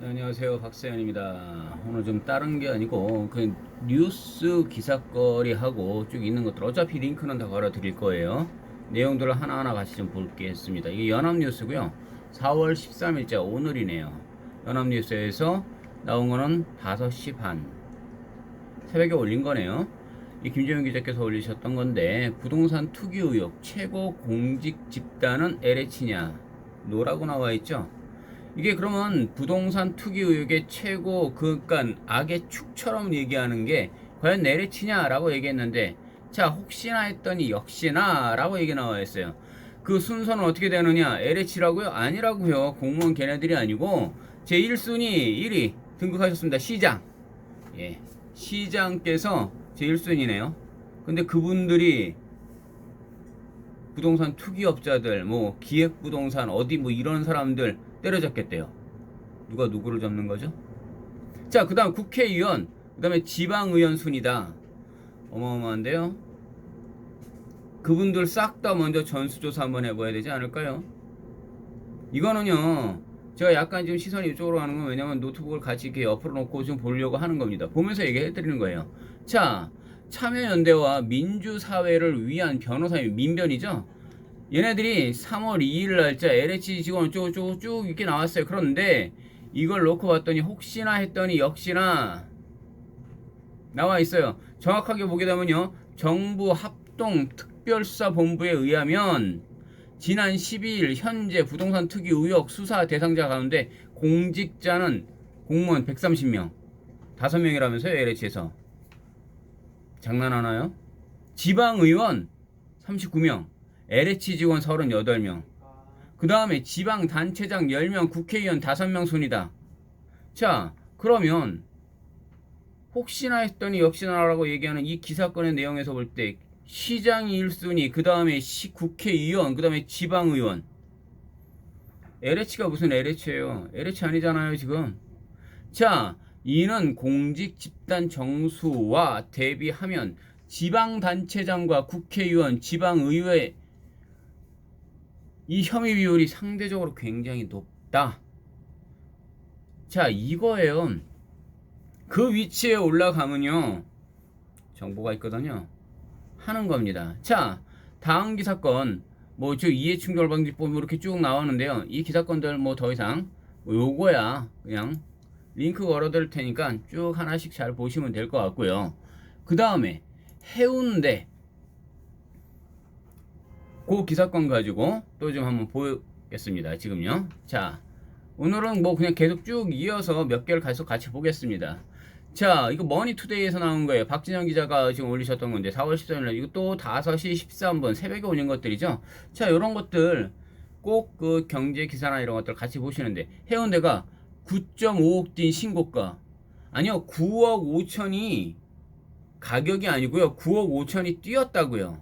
네, 안녕하세요. 박세현입니다. 오늘 좀 다른 게 아니고 그 뉴스 기사거리하고 쭉 있는 것들 어차피 링크는 다 걸어 드릴 거예요. 내용들을 하나하나 같이 좀 볼겠습니다. 이게 연합뉴스고요. 4월 13일자 오늘이네요. 연합뉴스에서 나온 거는 5시 반 새벽에 올린 거네요. 이 김재현 기자께서 올리셨던 건데 부동산 투기 의혹 최고 공직 집단은 LH냐 노라고 나와 있죠. 이게 그러면 부동산 투기 의혹의 최고 그러니까 악의 축처럼 얘기하는 게 과연 LH냐라고 얘기했는데 자 혹시나 했더니 역시나 라고 얘기 나와 있어요. 그 순서는 어떻게 되느냐 LH라고요? 아니라고요. 공무원 걔네들이 아니고 제 1순위 1위 등극하셨습니다. 시장. 예, 시장께서 제 1순위네요. 근데 그분들이 부동산 투기업자들, 뭐 기획부동산 어디 뭐 이런 사람들 때려잡겠대요. 누가 누구를 잡는 거죠? 자, 그 다음 국회의원, 그 다음에 지방의원 순이다. 어마어마한데요. 그분들 싹 다 먼저 전수조사 한번 해봐야 되지 않을까요? 이거는요, 제가 약간 지금 시선이 이쪽으로 가는 건 왜냐면 노트북을 같이 이렇게 옆으로 놓고 좀 보려고 하는 겁니다. 보면서 얘기해 드리는 거예요. 자, 참여연대와 민주사회를 위한 변호사님, 민변이죠? 얘네들이 3월 2일 날짜 LH 직원 쭉 이렇게 나왔어요. 그런데 이걸 놓고 봤더니 혹시나 했더니 역시나 나와 있어요. 정확하게 보게 되면요. 정부 합동 특별수사본부에 의하면 지난 12일 현재 부동산 투기 의혹 수사 대상자 가운데 공직자는 공무원 130명 5명이라면서요. LH에서 장난하나요? 지방의원 39명 LH 직원 38명 그 다음에 지방단체장 10명 국회의원 5명 순이다. 자 그러면 혹시나 했더니 역시나라고 얘기하는 이 기사건의 내용에서 볼 때 시장이 1순위 그 다음에 국회의원 그 다음에 지방의원 LH가 무슨 LH예요. LH 아니잖아요 지금. 자 이는 공직 집단 정수와 대비하면 지방단체장과 국회의원 지방의회 이 혐의 비율이 상대적으로 굉장히 높다. 자 이거예요. 그 위치에 올라가면요 정보가 있거든요 하는 겁니다. 자 다음 기사건 뭐 저 이해충돌방지법 이렇게 쭉 나오는데요. 이 기사건들 뭐 더 이상 뭐 요거야 그냥 링크 걸어둘 테니까 쭉 하나씩 잘 보시면 될 것 같고요. 그 다음에 해운대 그 기사건 가지고 또 좀 한번 보겠습니다. 지금요. 자 오늘은 뭐 그냥 계속 쭉 이어서 몇 개를 계속 같이 보겠습니다. 자 이거 머니투데이에서 나온 거예요. 박진영 기자가 지금 올리셨던 건데 4월 13일 이거 또 5시 13분 새벽에 올린 것들이죠. 자 요런 것들 꼭 그 경제 기사나 이런 것들 같이 보시는데 해운대가 9.5억 뛴 신고가 아니요 9억 5천이 가격이 아니고요 9억 5천이 뛰었다고요.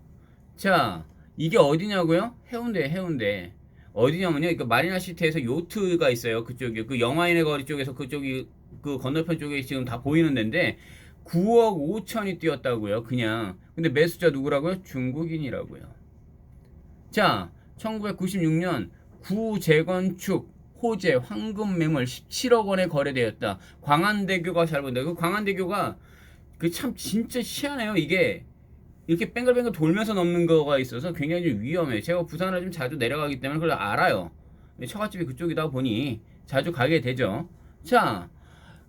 자 이게 어디냐고요? 해운대 어디냐면요 이거 마리나시티에서 요트가 있어요. 그쪽에 그 영화인의 거리 쪽에서 그쪽이 그 건너편 쪽에 지금 다 보이는 데인데 9억 5천이 뛰었다고요 그냥. 근데 매수자 누구라고요? 중국인이라고요. 자 1996년 구재건축 호재 황금 매물 17억 원에 거래되었다. 광안대교가 잘 본다. 그 광안대교가 그 참 진짜 희한해요. 이게 이렇게 뱅글뱅글 돌면서 넘는 거가 있어서 굉장히 좀 위험해. 제가 부산을 좀 자주 내려가기 때문에 그걸 알아요. 처갓집이 그쪽이다 보니 자주 가게 되죠. 자,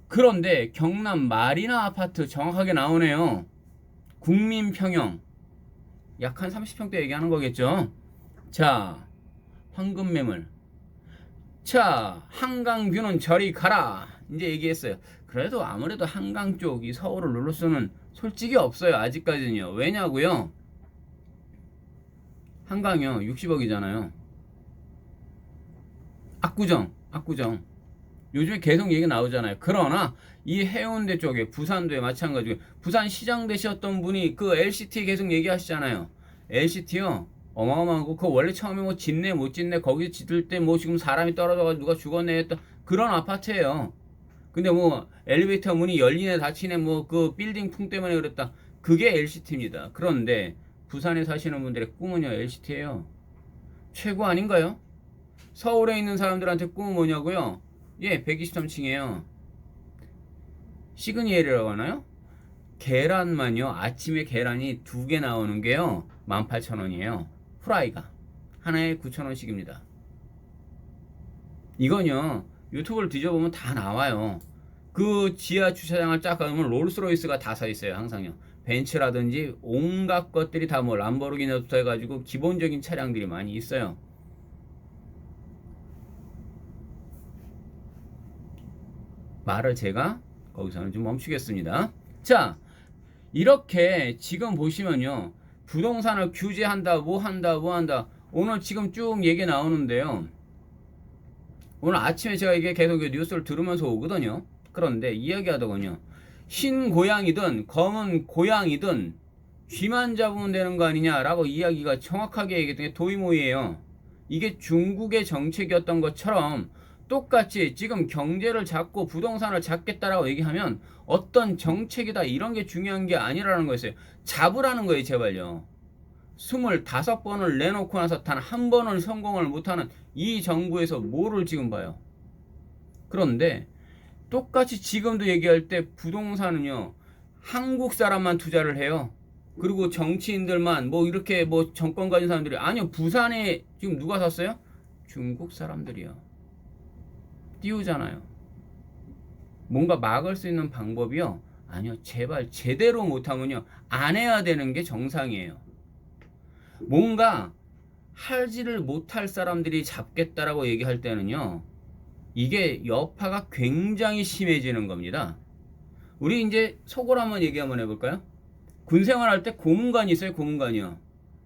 그런데 경남 마리나 아파트 정확하게 나오네요. 국민평형 약 한 30평대 얘기하는 거겠죠. 자, 황금매물. 자, 한강뷰는 저리 가라. 이제 얘기했어요. 그래도 아무래도 한강 쪽이 서울을 눌러 쓰는 솔직히 없어요. 아직까지는요. 왜냐고요? 한강이요. 60억이잖아요. 압구정. 요즘에 계속 얘기 나오잖아요. 그러나 이 해운대 쪽에 부산도에 마찬가지고 부산 시장 되셨던 분이 그 LCT 계속 얘기하시잖아요. LCT요. 어마어마하고 그 원래 처음에 뭐 짓네 못 짓네 거기 짓을 때 뭐 지금 사람이 떨어져가지고 누가 죽었네 했던 그런 아파트예요. 근데 뭐 엘리베이터 문이 열리네 닫히네 뭐 그 빌딩 풍 때문에 그랬다. 그게 LCT입니다. 그런데 부산에 사시는 분들의 꿈은요 LCT예요. 최고 아닌가요? 서울에 있는 사람들한테 꿈은 뭐냐고요? 예, 123층이에요. 시그니엘이라고 하나요? 계란만요. 아침에 계란이 2개 나오는 게요. 18,000원이에요. 프라이가. 하나에 9,000원씩입니다. 이건요. 유튜브를 뒤져보면 다 나와요. 그 지하 주차장을 쫙 가면 롤스로이스가 다 서 있어요. 항상요. 벤츠라든지 온갖 것들이 다 뭐 람보르기니부터 해가지고 기본적인 차량들이 많이 있어요. 말을 제가 거기서는 좀 멈추겠습니다. 자, 이렇게 지금 보시면요. 부동산을 규제한다, 뭐 한다, 뭐 한다. 오늘 지금 쭉 얘기 나오는데요. 오늘 아침에 제가 이게 계속 뉴스를 들으면서 오거든요. 그런데 이야기하더군요. 흰 고양이든 검은 고양이든 귀만 잡으면 되는 거 아니냐라고 이야기가 정확하게 얘기했던 게 도이모이에요. 이게 중국의 정책이었던 것처럼 똑같이 지금 경제를 잡고 부동산을 잡겠다라고 얘기하면 어떤 정책이다 이런 게 중요한 게 아니라는 거였어요. 잡으라는 거예요, 제발요. 25번을 내놓고 나서 단 한 번을 성공을 못하는 이 정부에서 뭐를 지금 봐요. 그런데 똑같이 지금도 얘기할 때 부동산은요, 한국 사람만 투자를 해요. 그리고 정치인들만 뭐 이렇게 뭐 정권 가진 사람들이 아니요, 부산에 지금 누가 샀어요? 중국 사람들이요. 띄우잖아요. 뭔가 막을 수 있는 방법이요? 아니요, 제발 제대로 못하면요 안 해야 되는 게 정상이에요. 뭔가 하지를 못할 사람들이 잡겠다라고 얘기할 때는요, 이게 여파가 굉장히 심해지는 겁니다. 우리 이제 속으로 한번 얘기 한번 해볼까요? 군생활 할 때 고문관이 있어요. 고문관이요.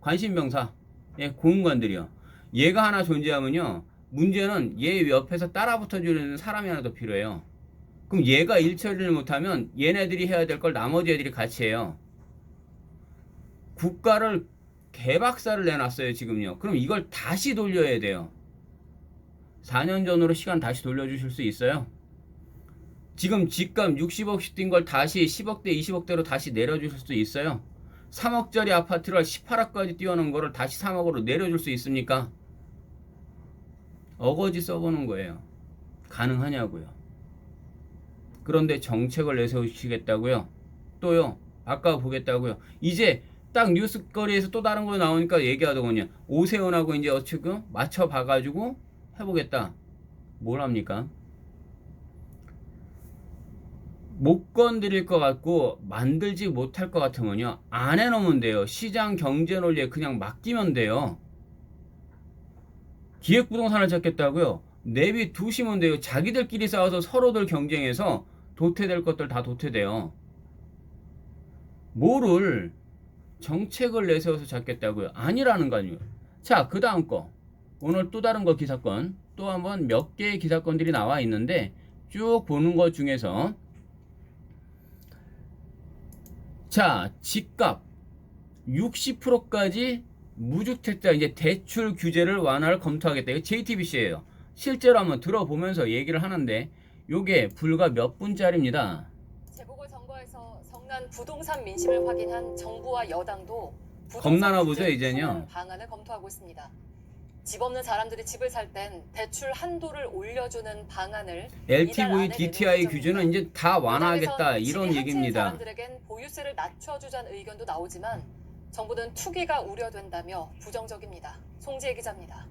관심병사. 예, 고문관들이요. 얘가 하나 존재하면요, 문제는 얘 옆에서 따라붙어주는 사람이 하나 더 필요해요. 그럼 얘가 일 처리를 못하면 얘네들이 해야 될 걸 나머지 애들이 같이 해요. 국가를 개박살을 내놨어요, 지금요. 그럼 이걸 다시 돌려야 돼요. 4년 전으로 시간 다시 돌려주실 수 있어요? 지금 집값 60억씩 뛴 걸 다시 10억대, 20억대로 다시 내려주실 수 있어요? 3억짜리 아파트를 18억까지 띄워놓은 거를 다시 3억으로 내려줄 수 있습니까? 어거지 써보는 거예요. 가능하냐고요. 그런데 정책을 내세우시겠다고요? 또요, 아까 보겠다고요? 이제 딱 뉴스거리에서 또 다른 거 나오니까 얘기하더군요. 오세훈하고 이제 어떻게 맞춰봐가지고 해보겠다. 뭘 합니까? 못 건드릴 것 같고 만들지 못할 것 같으면요, 안 해놓으면 돼요. 시장 경제 논리에 그냥 맡기면 돼요. 기획부동산을 찾겠다고요? 내비 두시면 돼요. 자기들끼리 싸워서 서로들 경쟁해서 도태될 것들 다 도태돼요. 뭐를 정책을 내세워서 잡겠다고요? 아니라는 거 아니에요. 자, 그 다음 거. 오늘 또 다른 거 기사건. 또 한번 몇 개의 기사건들이 나와 있는데 쭉 보는 것 중에서, 자, 집값 60%까지 무주택자 이제 대출 규제를 완화를 검토하겠다. 이거 JTBC예요. 실제로 한번 들어보면서 얘기를 하는데 요게 불과 몇 분짜리입니다. 재보궐선거에서 성난 부동산 민심을 확인한 정부와 여당도 겁나나 보죠, 이제는요. 방안을 검토하고 있습니다. 집 없는 사람들이 집을 살 땐 대출 한도를 올려주는 방안을 LTV, DTI 규제는 이제 다 완화하겠다 이런 얘기입니다. 사람들에겐 보유세를 낮춰주자는 의견도 나오지만 정부는 투기가 우려된다며 부정적입니다. 송지혜 기자입니다.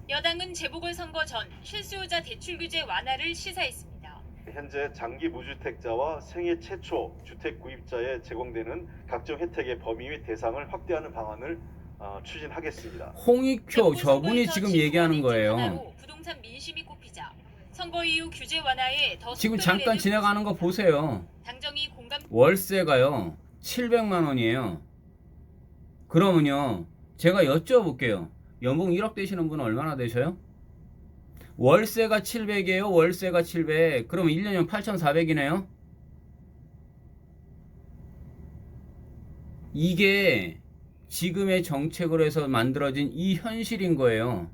여당은 재보궐선거 전 실수요자 대출 규제 완화를 시사했습니다. 현재 장기 무주택자와 생애 최초 주택 구입자에 제공되는 각종 혜택의 범위 및 대상을 확대하는 방안을 추진하겠습니다. 홍익표 저분이 지금 얘기하는 거예요. 부동산 민심이 꼽히자 선거 이후 규제 완화에 더 지금 잠깐 지나가는 거 보세요. 당정이 공감. 월세가요 700만 원이에요. 그러면요, 제가 여쭤볼게요. 연봉 1억 되시는 분은 얼마나 되셔요? 월세가 700이에요. 월세가 700. 그럼 1년이면 8,400이네요. 이게 지금의 정책으로 해서 만들어진 이 현실인 거예요.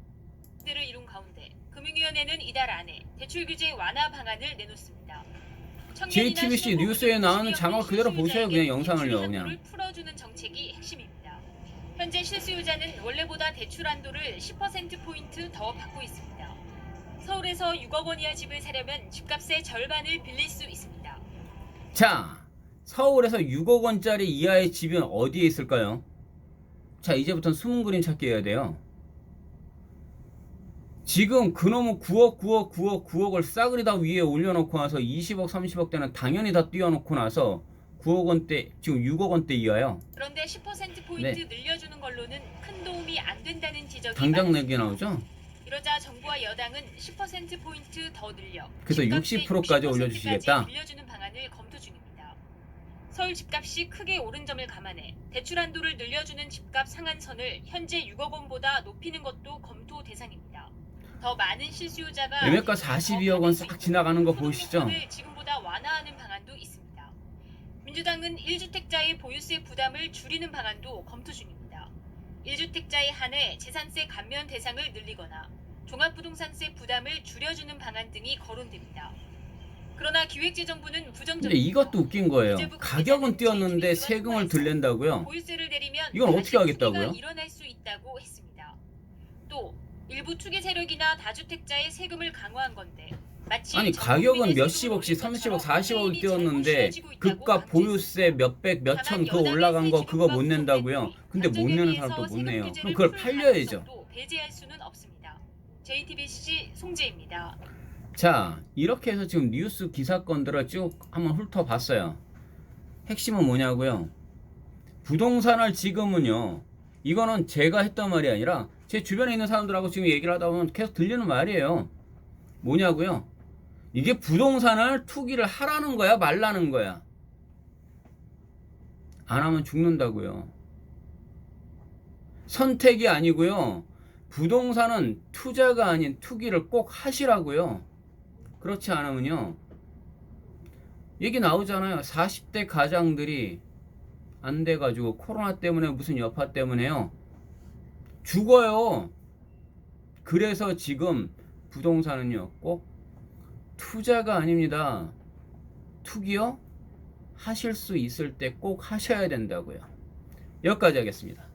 대를 이룬 가운데 금융위원회는 이달 안에 대출 규제 완화 방안을 내놓습니다. JTBC 뉴스에 나오는 자막 그대로 보세요. 그냥 영상을요. 그냥. 풀어주는 정책이 핵심입니다. 현재 실수요자는 원래보다 대출 한도를 10%포인트 더 받고 있습니다. 서울에서 6억 원 이하 집을 사려면 집값의 절반을 빌릴 수 있습니다. 자, 서울에서 6억 원짜리 이하의 집은 어디에 있을까요? 자, 이제부터는 숨은 그림 찾기 해야 돼요. 지금 그놈은 9억을 싸그리 다 위에 올려놓고 나서 20억, 30억 대는 당연히 다 띄워놓고 나서 9억 원대, 지금 6억 원대 이하요. 그런데 10%포인트 네. 늘려주는 걸로는 큰 도움이 안 된다는 지적이 당장 많습니다. 내게 나오죠? 이러자 정부와 여당은 10%포인트 더 늘려 그래서 집값의 60%까지 60% 올려주시겠다? 빌려주는 방안을 검토 중입니다. 서울 집값이 크게 오른 점을 감안해 대출 한도를 늘려주는 집값 상한선을 현재 6억 원보다 높이는 것도 검토 대상입니다. 더 많은 실수요자가 매매가 42억 원 싹 지나가는 거 보이시죠? 소득요건을 지금보다 완화하는 방안도 있습니다. 민주당은 1주택자의 보유세 부담을 줄이는 방안도 검토 중입니다. 1주택자에 한해 재산세 감면 대상을 늘리거나 종합부동산세 부담을 줄여주는 방안 등이 거론됩니다. 그러나 기획재정부는 부정적입니다. 근데 이것도 웃긴 거예요. 가격은 뛰었는데 세금을 덜 낸다고요? 보유세를 내리면 이건 어떻게 다시 하겠다고요? 투기가 일어날 수 있다고 했습니다. 또 일부 투기 세력이나 다주택자의 세금을 강화한 건데 마치 아니, 전 가격은 국민의 몇십억씩, 세금을 30억, 것처럼 40억을 세금이 뛰었는데 잘못 씌워지고 있다고 그값 보유세 강조했습니다. 몇백, 몇천 그거 다만 올라간 거 여당의 그거 못 세금 낸다고요? 때문에 근데 못 가정에 내는 비해서 사람도 못 세금 내요. 규제를 그럼 그걸 풀 팔려야죠. 가능성도 배제할 수는 없습니다. JTBC 송재입니다. 자, 이렇게 해서 지금 뉴스 기사건들을 쭉 한번 훑어봤어요. 핵심은 뭐냐고요? 부동산을 지금은요, 이거는 제가 했던 말이 아니라 제 주변에 있는 사람들하고 지금 얘기를 하다 보면 계속 들리는 말이에요. 뭐냐고요? 이게 부동산을 투기를 하라는 거야, 말라는 거야? 안 하면 죽는다고요. 선택이 아니고요. 부동산은 투자가 아닌 투기를 꼭 하시라고요. 그렇지 않으면요, 얘기 나오잖아요. 40대 가장들이 안 돼가지고 코로나 때문에 무슨 여파 때문에요 죽어요. 그래서 지금 부동산은요 꼭 투자가 아닙니다. 투기요? 하실 수 있을 때 꼭 하셔야 된다고요. 여기까지 하겠습니다.